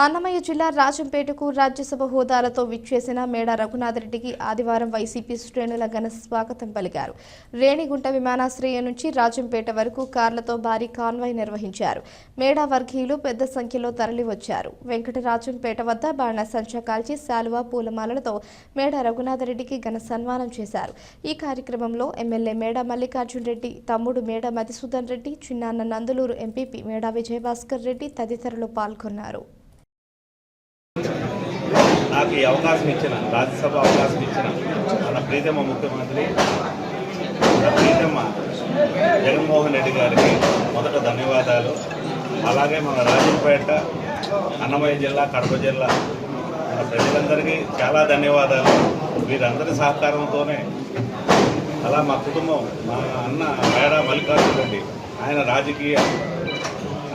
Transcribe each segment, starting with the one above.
అన్నమయ్య జిల్లా రాజంపేటకు రాజ్యసభ హోదాలతో విచ్చేసిన మేడా రఘునాథరెడ్డికి ఆదివారం వైసీపీ శ్రేణుల ఘన స్వాగతం పలికారు. రేణిగుంట విమానాశ్రయం నుంచి రాజంపేట వరకు కార్లతో భారీ కాన్వాయ్ నిర్వహించారు. మేడా వర్గీయులు పెద్ద సంఖ్యలో తరలివచ్చారు. వెంకటరాజంపేట వద్ద బాణసంచా కాల్చి శాలువా పూలమాలలతో మేడా రఘునాథరెడ్డికి ఘన సన్మానం చేశారు. ఈ కార్యక్రమంలో ఎమ్మెల్యే మేడా మల్లికార్జున్ రెడ్డి, తమ్ముడు మేడా మధుసూదన్ రెడ్డి, చిన్నాన్న నందులూరు ఎంపీపీ మేడా విజయభాస్కర్ రెడ్డి తదితరులు పాల్గొన్నారు. నాకు ఈ అవకాశం ఇచ్చిన రాజ్యసభ అవకాశం ఇచ్చిన మన ప్రీతమ ముఖ్యమంత్రి ప్రీతమ జగన్మోహన్ రెడ్డి గారికి మొదట ధన్యవాదాలు. అలాగే మన రాజంపేట, అన్నమయ్య జిల్లా, కడప జిల్లా మన ప్రజలందరికీ చాలా ధన్యవాదాలు. వీరందరి సహకారంతోనే అలా మా కుటుంబం, మా అన్న మేడా మల్లికార్జున్ రెడ్డి ఆయన రాజకీయ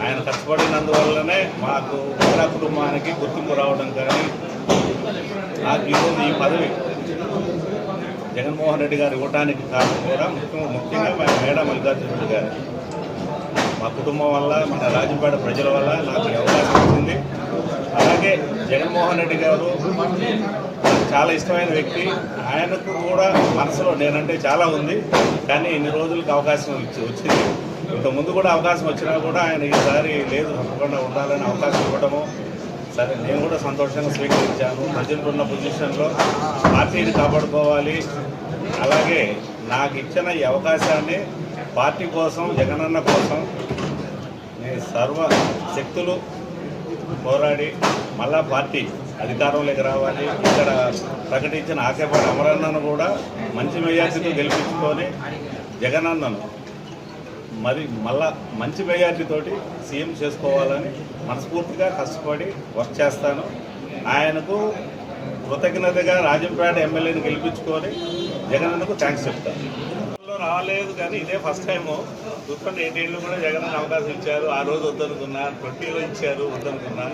ఆయన కష్టపడినందువల్లనే మాకు మేడా కుటుంబానికి గుర్తింపు రావడం కానీ నాకు ఈరోజు ఈ పదవి జగన్మోహన్ రెడ్డి గారు ఇవ్వడానికి కారణం కూడా ముఖ్యంగా మేడా మల్లికార్జున రెడ్డి గారు మా కుటుంబం వల్ల, మన రాజంపేట ప్రజల వల్ల నాకు అవకాశం వచ్చింది. అలాగే జగన్మోహన్ రెడ్డి గారు చాలా ఇష్టమైన వ్యక్తి. ఆయనకు కూడా మనసులో నేనంటే చాలా ఉంది, కానీ ఇన్ని రోజులకు అవకాశం వచ్చింది. ఇంతకుముందు కూడా అవకాశం వచ్చినా కూడా ఆయన ఈసారి లేదు, తప్పకుండా ఉండాలని అవకాశం ఇవ్వడము సరే నేను కూడా సంతోషంగా స్వీకరించాను. ప్రజలు ఉన్న పొజిషన్లో పార్టీని కాపాడుకోవాలి. అలాగే నాకు ఇచ్చిన ఈ అవకాశాన్ని పార్టీ కోసం, జగనన్న కోసం నేను సర్వ శక్తులు పోరాడి మళ్ళా పార్టీ అధికారంలోకి రావాలి. ఇక్కడ ప్రకటించిన ఆకేపాటి అమరన్నను కూడా మంచి మెజార్టీతో గెలిపించుకొని జగనన్నను మరి మళ్ళా మంచి మెజార్టీతోటి సీఎం చేసుకోవాలని మనస్ఫూర్తిగా కష్టపడి వర్క్ చేస్తాను. ఆయనకు కృతజ్ఞతగా రాజంపేట ఎమ్మెల్యేని గెలిపించుకొని జగనన్నకు థ్యాంక్స్ చెప్తాను. రాలేదు కానీ ఇదే ఫస్ట్ టైము. 2018లో కూడా జగనన్న అవకాశం ఇచ్చారు. ఆ రోజు వద్దనుకున్నా, 20లో ఇచ్చారు, వద్దనుకున్నా.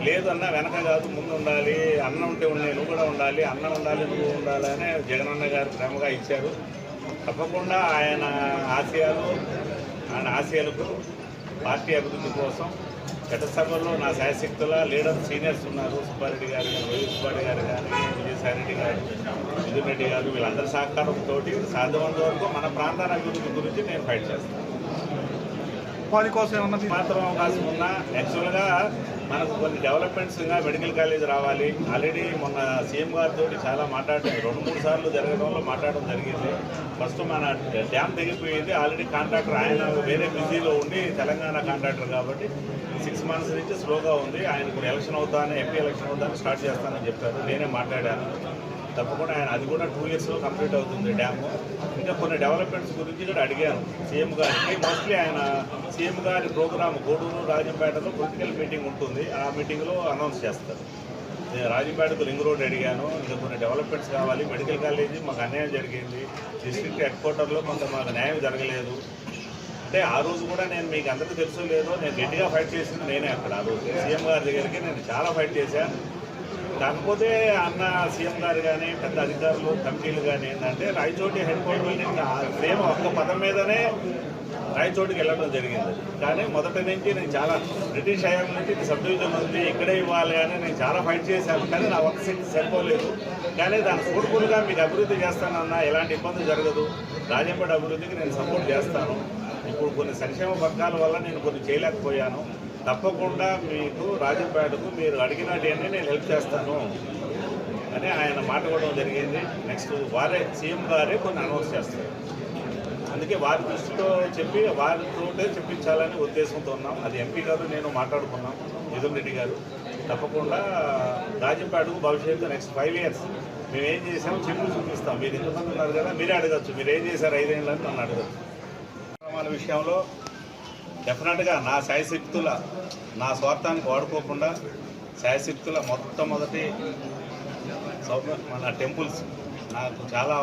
లేదన్నా వెనక కాదు, ముందు ఉండాలి, అన్న ఉంటే నువ్వు కూడా ఉండాలి, అన్న ఉండాలి, నువ్వు ఉండాలి అని జగనన్న గారు ప్రేమగా ఇచ్చారు. తప్పకుండా ఆయన ఆశయాలకు పార్టీ అభివృద్ధి కోసం చట్టసభల్లో నా శాయశక్తుల లీడర్ సీనియర్స్ ఉన్నారు. సుబ్బారెడ్డి గారు కానీ, వైఎస్ సుబ్బారెడ్డి గారు కానీ, విజయసాయిరెడ్డి గారు, మిథున్ రెడ్డి గారు, వీళ్ళందరి సహకారంతో సాధ్యమైనంత వరకు మన ప్రాంతాల అభివృద్ధి గురించి నేను ఫైట్ చేస్తాను. ఉపాధి కోసం ఏమన్నా మాత్రం అవకాశం ఉన్నా యాక్చువల్గా మనకు కొన్ని డెవలప్మెంట్స్ ఇంకా మెడికల్ కాలేజ్ రావాలి. ఆల్రెడీ మొన్న సీఎం గారితో చాలా మాట్లాడడం, 2-3 సార్లు జరగడంలో మాట్లాడడం జరిగింది. ఫస్ట్ మన డ్యామ్ తెగిపోయింది. ఆల్రెడీ కాంట్రాక్టర్ ఆయన వేరే బిజీలో ఉండి తెలంగాణ కాంట్రాక్టర్ కాబట్టి 6 మంత్స్ నుంచి స్లోగా ఉంది. ఆయనకు ఎలక్షన్ అవుతానని, ఎంపీ ఎలక్షన్ అవుతానని స్టార్ట్ చేస్తానని చెప్పారు. నేనే మాట్లాడాను. తప్పకుండా ఆయన అది కూడా 2 ఇయర్స్లో కంప్లీట్ అవుతుంది డ్యాము. ఇంకా కొన్ని డెవలప్మెంట్స్ గురించి కూడా అడిగాను సీఎం గారికి. మోస్ట్లీ ఆయన సీఎం గారి ప్రోగ్రామ్ గూడూరు, రాజంపేటలో పొలిటికల్ మీటింగ్ ఉంటుంది. ఆ మీటింగ్లో అనౌన్స్ చేస్తారు. నేను రాజంపేటకు రింగ్ రోడ్ అడిగాను. ఇంకా కొన్ని డెవలప్మెంట్స్ కావాలి. మెడికల్ కాలేజీ మాకు అన్యాయం జరిగింది. డిస్ట్రిక్ట్ హెడ్ క్వార్టర్లో కొంత మాకు న్యాయం జరగలేదు. అంటే ఆ రోజు కూడా నేను మీకు అందరికీ తెలుసో లేదో నేను గట్టిగా ఫైట్ చేసింది నేనే అక్కడ. ఆ రోజు సీఎం గారి దగ్గరికి నేను చాలా ఫైట్ చేశాను. కాకపోతే అన్న సీఎం గారు కానీ, పెద్ద అధికారులు, కమిటీలు కానీ ఏంటంటే రాయచోటి హెడ్ క్వార్టర్ సేమ్ ఒక్క పదం మీదనే రాయచోటికి వెళ్ళడం జరిగింది. కానీ మొదటి నుంచి నేను చాలా బ్రిటిష్ హయాం నుంచి సబ్ డివిజన్ ఉంది, ఇక్కడే ఇవ్వాలి అని నేను చాలా ఫైట్ చేశాను. కానీ నా ఒక్క సీట్ సరిపోలేదు. కానీ దాని సూటబుల్గా మీకు అభివృద్ధి చేస్తానన్నా ఎలాంటి ఇబ్బంది జరగదు. రాజంపేట అభివృద్ధికి నేను సపోర్ట్ చేస్తాను. ఇప్పుడు కొన్ని సంక్షేమ పథకాల వల్ల నేను కొన్ని చేయలేకపోయాను. తప్పకుండా మీకు రాజంపేటకు మీరు అడిగినట్టు నేను హెల్ప్ చేస్తాను అని ఆయన మాట్లాడడం జరిగింది. నెక్స్ట్ వారే సీఎం గారే కొన్ని అనౌన్స్ చేస్తారు. అందుకే వారి దృష్టితో చెప్పి వారితో చెప్పించాలని ఉద్దేశంతో ఉన్నాం. అది ఎంపీ గారు నేను మాట్లాడుకున్నాం, మిథున్ రెడ్డి గారు. తప్పకుండా రాజంపేటకు భవిష్యత్తు నెక్స్ట్ 5 ఇయర్స్ మేము ఏం చేసామో చెప్పి చూపిస్తాం. మీరు ఎంతమంది ఉన్నారు కదా, మీరే అడగచ్చు. మీరు ఏం చేశారు 5 ఏళ్ళని నన్ను అడగచ్చు. కార్యక్రమాల విషయంలో డెఫినెట్గా నా శాయశక్తుల, నా స్వార్థానికి వాడుకోకుండా శాయశక్తుల మొట్టమొదటి మన టెంపుల్స్ నాకు చాలా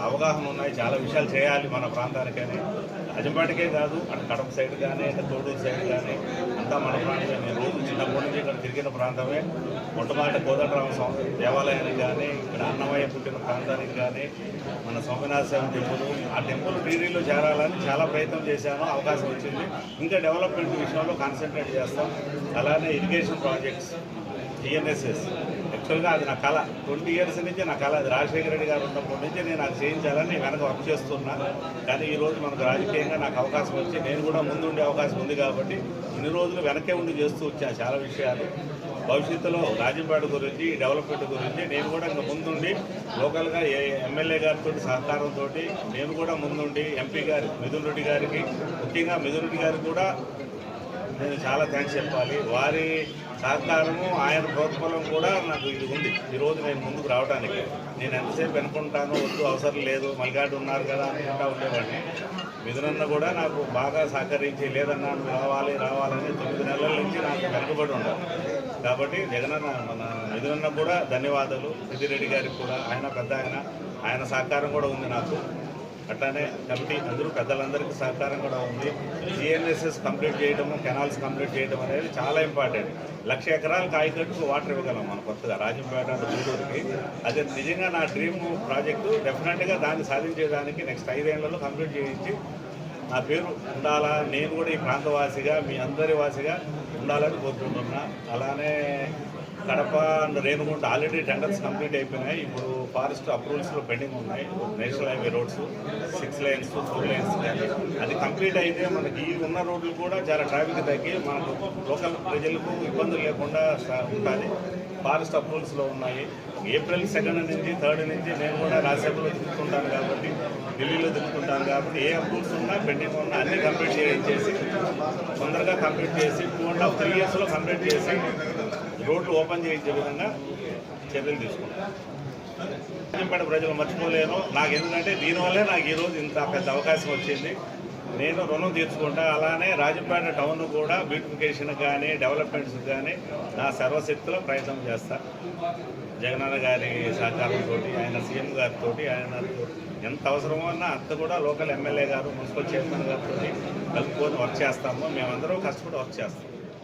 అవగాహన ఉన్నాయి, చాలా విషయాలు చేయాలి మన ప్రాంతానికని. అజంపేటకే కాదు, అటు కడప సైడ్ కానీ, ఇటు తోటూరు సైడ్ కానీ అంతా మన ప్రాంతమే. నేను రోజు చిన్నప్పటి నుంచి ఇక్కడ తిరిగిన ప్రాంతమే. మొట్టమొదటి కోదండరామ స్వామి దేవాలయానికి కానీ, ఇక్కడ అన్నమయ్య పుట్టిన ప్రాంతానికి కానీ, మన సోమనాథ స్వామి టెంపుల్, ఆ టెంపుల్ టీడీలో చేరాలని చాలా ప్రయత్నం చేశాను. అవకాశం వచ్చింది. ఇంకా డెవలప్మెంట్ విషయంలో కాన్సన్ట్రేట్ చేస్తాం. అలానే ఇరిగేషన్ ప్రాజెక్ట్స్, టీఎన్ఎస్ఎస్, యాక్చువల్గా అది నా కళ. 20 years నుంచి నా కళ. అది రాజశేఖర రెడ్డి గారు ఉన్నప్పటి నుంచి నేను అది చేయించాలని వెనక వర్క్ చేస్తున్నా. కానీ ఈరోజు మనకు రాజకీయంగా నాకు అవకాశం వచ్చి నేను కూడా ముందుండే అవకాశం ఉంది కాబట్టి ఇన్ని రోజులు వెనకే ఉండి చేస్తూ వచ్చా చాలా విషయాలు. భవిష్యత్తులో రాజంపేట గురించి, డెవలప్మెంట్ గురించి నేను కూడా ఇంకా ముందుండి లోకల్గా ఎమ్మెల్యే గారితో సహకారంతో నేను కూడా ముందుండి ఎంపీ గారి మిథున్ రెడ్డి గారికి, ముఖ్యంగా మిథున్ రెడ్డి గారికి కూడా నేను చాలా థ్యాంక్స్ చెప్పాలి. వారి సహకారము, ఆయన ప్రోత్సాహం కూడా నాకు ఇది ఉంది ఈరోజు నేను ముందుకు రావడానికి. నేను ఎంతసేపు అనుకుంటాను, వద్దు అవసరం లేదు, మల్లికార్డు ఉన్నారు కదా అనుకుంటా ఉండేవాడిని. మిథునన్న కూడా నాకు బాగా సహకరించి, లేదన్నా రావాలని 9 నెలల నుంచి నాకు వెనుకబడి ఉండాలి. కాబట్టి జగనన్న మన మిథునన్న కూడా ధన్యవాదాలు. సిద్దిరెడ్డి గారికి కూడా, ఆయన పెద్ద ఆయన సహకారం కూడా ఉంది నాకు. అట్లానే కమిటీ పెద్దలందరికీ సహకారం కూడా ఉంది. జిఎన్ఎస్ఎస్ కంప్లీట్ చేయడము, కెనాల్స్ కంప్లీట్ చేయడం అనేది చాలా ఇంపార్టెంట్. 1,00,000 ఎకరాలకు ఆయకట్టుకు వాటర్ ఇవ్వగలం మనం కొత్తగా రాజంపేట గూడూరుకి. అది నిజంగా నా డ్రీమ్ ప్రాజెక్టు. డెఫినెట్గా దాన్ని సాధించేదానికి నెక్స్ట్ 5 ఏళ్లలో కంప్లీట్ చేయించి నా పేరు ఉండాలా, నేను కూడా ఈ ప్రాంతవాసిగా, మీ అందరి వాసిగా ఉండాలని కోరుకుంటున్నా. అలానే Kadapa and Renigunta already tenders complete అయిపోయినాయి. ఇప్పుడు ఫారెస్ట్ అప్రూవల్స్లో పెండింగ్ ఉన్నాయి. National highway roads 6 lanes 4 lanes అది కంప్లీట్ అయితే మనకి ఈ ఉన్న రోడ్లు కూడా చాలా ట్రాఫిక్ తగ్గి మనకు లోకల్ ప్రజలకు ఇబ్బందులు లేకుండా ఉంటుంది. ఫారెస్ట్ అప్రూవల్స్లో ఉన్నాయి. April 2 నుంచి 3 నుంచి నేను కూడా రాజ్యసభలో తిరుగుతుంటాను కాబట్టి, ఢిల్లీలో తిరుగుతుంటాను కాబట్టి ఏ అప్రూవల్స్ ఉన్నా పెండింగ్ ఉన్నా అన్నీ కంప్లీట్ చేసి తొందరగా కంప్లీట్ చేసి 2.5-3 yearsలో కంప్లీట్ చేసి రోడ్లు ఓపెన్ చేయించే విధంగా చర్యలు తీసుకుంటాను. రాజంపేట ప్రజలు మర్చిపోలేను. నాకు ఎందుకంటే దీనివల్లే నాకు ఈరోజు ఇంత పెద్ద అవకాశం వచ్చింది. నేను రుణం తీర్చుకుంటా. అలానే రాజంపేట టౌన్ కూడా బ్యూటిఫికేషన్ కానీ, డెవలప్మెంట్స్ కానీ నా సర్వశక్తిలో ప్రయత్నం చేస్తా. జగనన్న గారి సహకారంతో, ఆయన సీఎం గారితో, ఆయన ఎంత అవసరమో అన్నా అంత కూడా లోకల్ ఎమ్మెల్యే గారు, మున్సిపల్ చైర్మన్ గారితో కలుపుకొని వర్క్ చేస్తాము. మేమందరం కష్టపడి వర్క్ చేస్తాం.